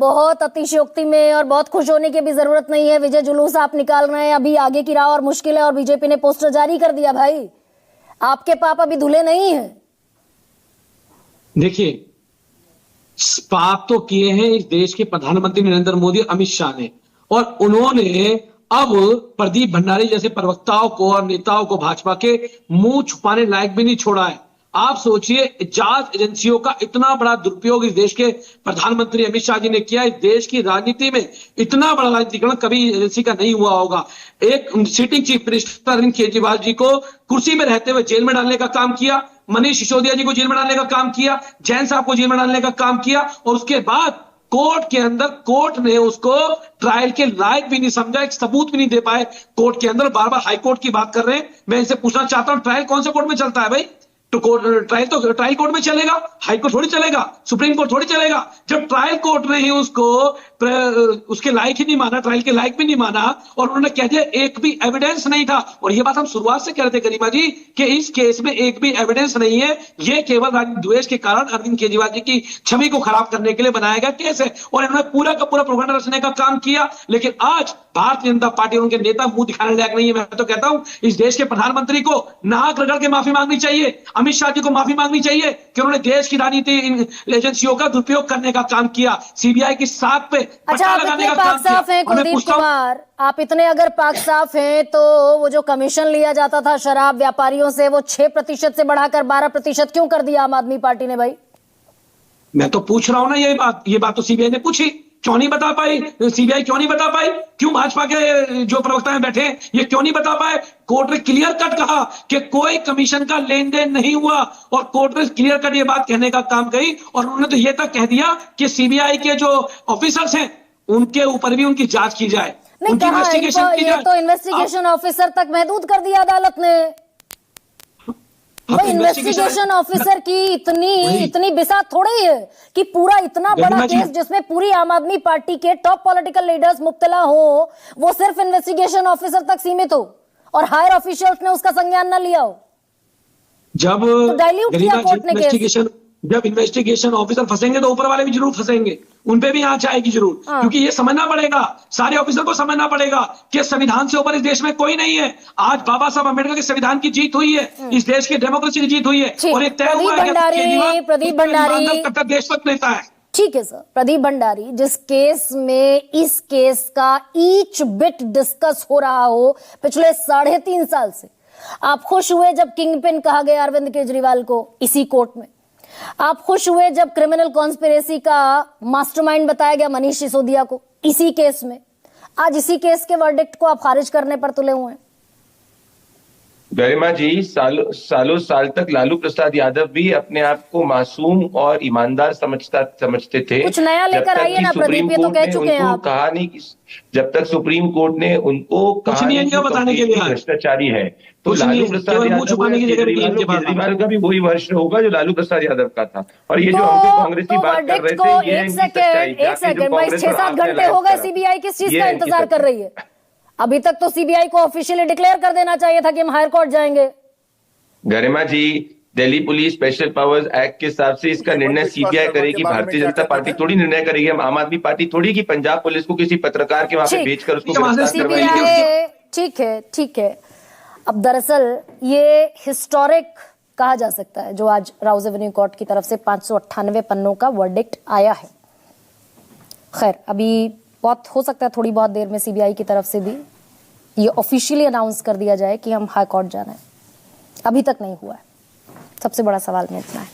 बहुत अतिशयोक्ति में और बहुत खुश होने की भी जरूरत नहीं है। विजय जुलूस आप निकाल रहे हैं, अभी आगे की राह और मुश्किल है और बीजेपी ने पोस्टर जारी कर दिया। भाई आपके पाप अभी धुले नहीं है। देखिए, पाप तो किए हैं इस देश के प्रधानमंत्री नरेंद्र मोदी, अमित शाह ने, और उन्होंने अब प्रदीप भंडारी जैसे प्रवक्ताओं को और नेताओं को भाजपा के मुंह छुपाने लायक भी नहीं छोड़ा है। आप सोचिए, जांच एजेंसियों का इतना बड़ा दुरुपयोग इस देश के प्रधानमंत्री अमित शाह जी ने किया। इस देश की राजनीति में इतना बड़ा राजनीतिकरण कभी एजेंसी का नहीं हुआ होगा। एक sitting chief minister Arvind Kejriwal ji को कुर्सी में रहते हुए जेल में डालने का काम किया, मनीष सिसोदिया जी को जेल में डालने का काम किया, जैन साहब को जेल में डालने का काम किया, और उसके बाद कोर्ट के अंदर कोर्ट ने उसको ट्रायल के लायक भी नहीं समझा, एक सबूत भी नहीं दे पाए। कोर्ट के अंदर बार बार हाई कोर्ट की बात कर रहे हैं। मैं इनसे पूछना चाहता हूं, ट्रायल कौन से कोर्ट में चलता है भाई? तो ट्रायल कोर्ट में चलेगा, हाई कोर्ट थोड़ी चलेगा, सुप्रीम कोर्ट थोड़ी चलेगा। जब ट्रायल कोर्ट ने ही उसको उसके लायक ही नहीं माना, ट्रायल के लायक भी नहीं माना, और उन्होंने कह दिया एक भी एविडेंस नहीं था। और ये बात हम शुरुआत से कह रहे थे गरिमा जी कि इस केस में एक भी एविडेंस नहीं है, ये केवल राजनीतिक द्वेष के कारण अरविंद केजरीवाल जी की छवि को खराब करने के लिए बनाया गया केस है, और इन्होंने पूरा का पूरा प्रोपेगेंडा रचने का काम किया। लेकिन आज भारतीय जनता पार्टी और उनके नेता मुंह दिखाने लायक नहीं है। मैं तो कहता हूं इस देश के प्रधानमंत्री को नाक रगड़ के माफी मांगनी चाहिए, अमित शाह जी को माफी मांगनी चाहिए कि उन्होंने देश की राजनीति एजेंसियों का दुरुपयोग करने का काम किया, सीबीआई की साख पे अच्छा, आप इतने पाक साफ हैं कुलदीप कुमार, आप इतने अगर पाक साफ हैं तो वो जो कमीशन लिया जाता था शराब व्यापारियों से, वो 6% से बढ़ाकर 12% क्यों कर दिया आम आदमी पार्टी ने? भाई मैं तो पूछ रहा हूं ना, ये बात तो सीबीआई ने पूछी, क्यों नहीं बता पाई? सीबीआई क्यों नहीं बता पाई? क्यों भाजपा के जो प्रवक्ता बैठे हैं ये क्यों नहीं बता पाए? कोर्ट ने क्लियर कट कहा कि कोई कमीशन का लेन देन नहीं हुआ, और कोर्ट ने क्लियर कट ये बात कहने का काम कही, और उन्होंने तो ये तक कह दिया कि सीबीआई के जो ऑफिसर्स हैं उनके ऊपर भी उनकी जांच की जाए, उनकी इन्वेस्टिगेशन की जाए। तो इन्वेस्टिगेशन ऑफिसर तक महदूद कर दिया अदालत ने। भाई इन्वेस्टिगेशन ऑफिसर की इतनी बिसात थोड़ी है कि पूरा इतना बड़ा केस जिसमें पूरी आम आदमी पार्टी के टॉप पॉलिटिकल लीडर्स मुब्तला हो, वो सिर्फ इन्वेस्टिगेशन ऑफिसर तक सीमित हो और हायर ऑफिशियल्स ने उसका संज्ञान न लिया हो। जब तो डाइल्यूट किया कोर्ट ने केस। जब इन्वेस्टिगेशन ऑफिसर फंसेंगे तो ऊपर वाले भी जरूर फंसेंगे, उन पे भी आंच आएगी जरूर। क्योंकि ये समझना पड़ेगा, सारे ऑफिसर को समझना पड़ेगा कि संविधान से ऊपर इस देश में कोई नहीं है। आज बाबा साहब अम्बेडकर के संविधान की जीत हुई है, इस देश की डेमोक्रेसी की जीत हुई है, और ये तय हुआ है प्रदीप भंडारी देशभक्त नेता है। ठीक है सर, प्रदीप भंडारी, जिस केस में इस केस का ईच बिट डिस्कस हो रहा हो पिछले 3.5 साल से, आप खुश हुए जब किंग पिन कहा गया अरविंद केजरीवाल को इसी कोर्ट में? आप खुश हुए जब क्रिमिनल कॉन्स्पिरेसी का मास्टरमाइंड बताया गया मनीष सिसोदिया को इसी केस में? आज इसी केस के वर्डिक्ट को आप खारिज करने पर तुले हुए हैं। गरिमा जी, सालों साल तक लालू प्रसाद यादव भी अपने आप को मासूम और ईमानदार समझते थे। कुछ नया लेकर आइए ना प्रदीप, ये तो कह चुके हैं आप। कहा नहीं, जब तक सुप्रीम कोर्ट ने उनको कहा नहीं बताने के लिए भ्रष्टाचारी है, तो लालू प्रसाद केजरीवाल का भी वही वर्ष होगा जो लालू प्रसाद यादव का था। और ये जो हमको कांग्रेसी बात कर रहे थे, ये एक सेकंड 6-7 घंटे हो गए, सीबीआई किस चीज का इंतजार कर रही है? अभी तक तो सीबीआई को ऑफिशियली डिक्लेयर कर देना चाहिए था कि हम हायर कोर्ट जाएंगे। Garima ji, Delhi police special powers act के हिसाब से इसका निर्णय सीबीआई करेगी, भारतीय जनता पार्टी थोड़ी निर्णय करेगी। हम आम आदमी पार्टी थोड़ी कि पंजाब पुलिस को किसी पत्रकार के वहां पे भेजकर उसको गिरफ्तार करवाएगी। ठीक है। अब दरअसल ये हिस्टोरिक कहा जा सकता है जो आज राउज एवेन्यू कोर्ट की तरफ से 598 पन्नों का वर्डिक्ट आया है। खैर, अभी बहुत हो सकता है थोड़ी बहुत देर में सीबीआई की तरफ से भी ये ऑफिशियली अनाउंस कर दिया जाए कि हम हाई कोर्ट जाना है। अभी तक नहीं हुआ है। सबसे बड़ा सवाल में इतना है।